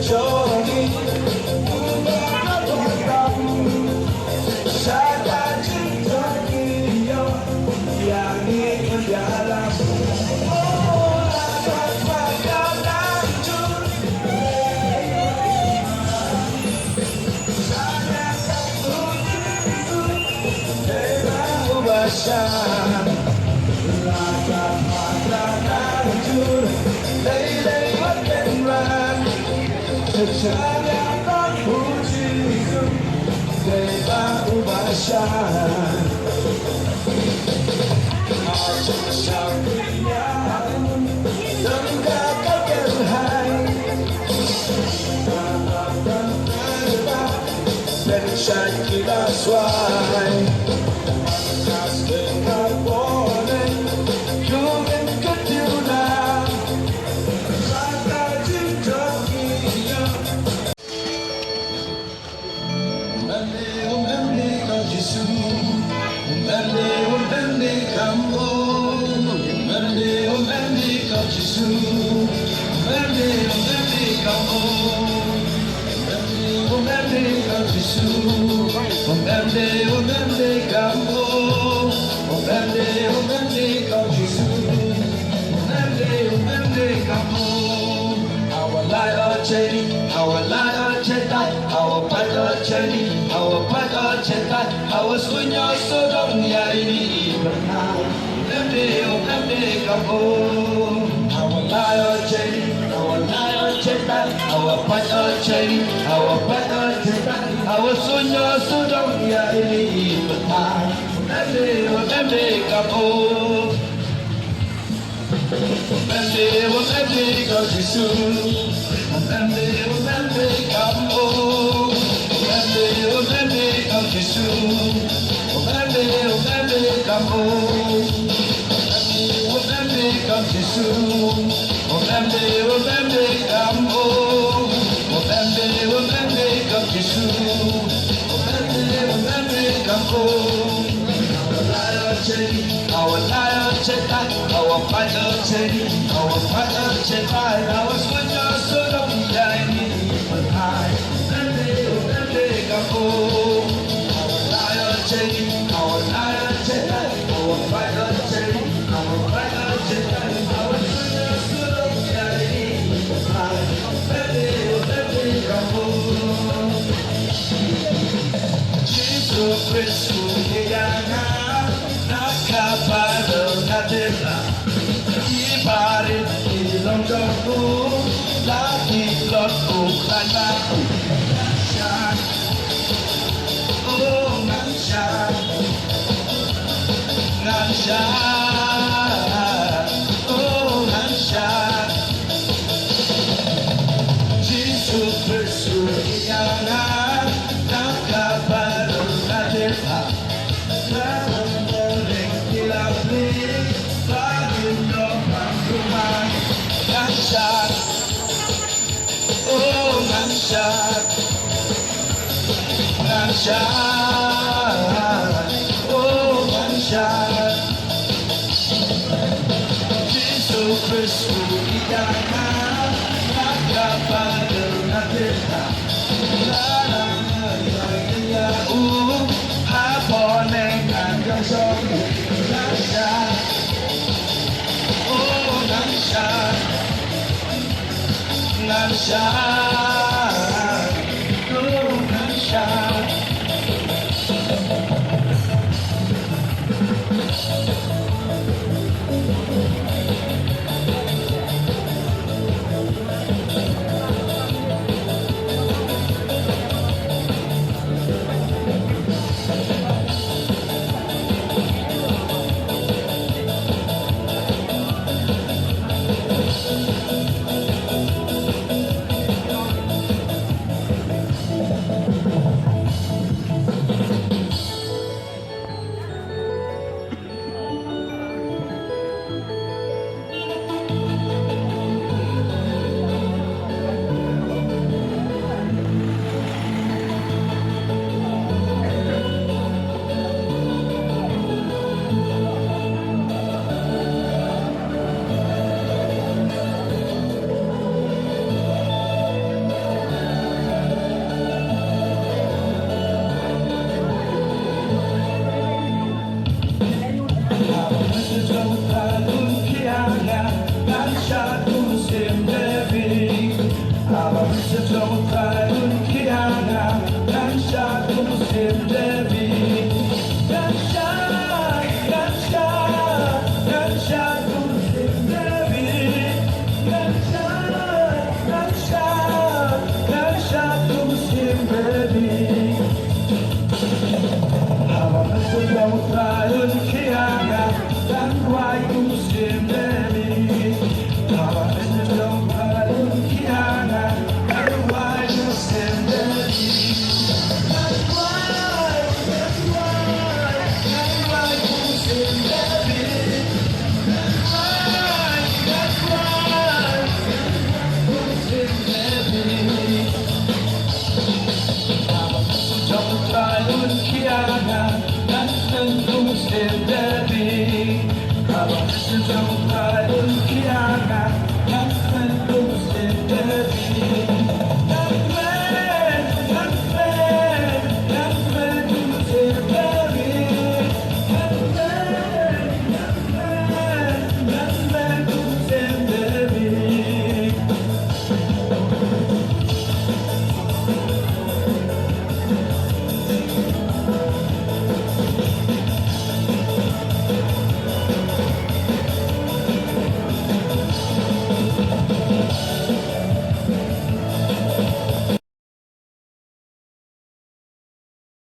저기 무거웠던 사라진 저기요 양이 그려라 찬양과 부지금 내가 우바샤 That's why our swing your so don't need our lion chain, our lion chain, our fire chain, our fire chain, our swing your so don't need our lion check our fighter check our fighter check our switcher so don't be but high our lion check our fighter check our fighter check our switcher so don't be but high Jesus Christ baby. Hawakan kamu tayon kiaga dan wayu sim baby. Hawakan kamu tayon kiaga dan wayu sim baby. That's why wayu sim baby. That's why sim baby. Hawakan tayon kiaga dan tentu sim baby. Hawakan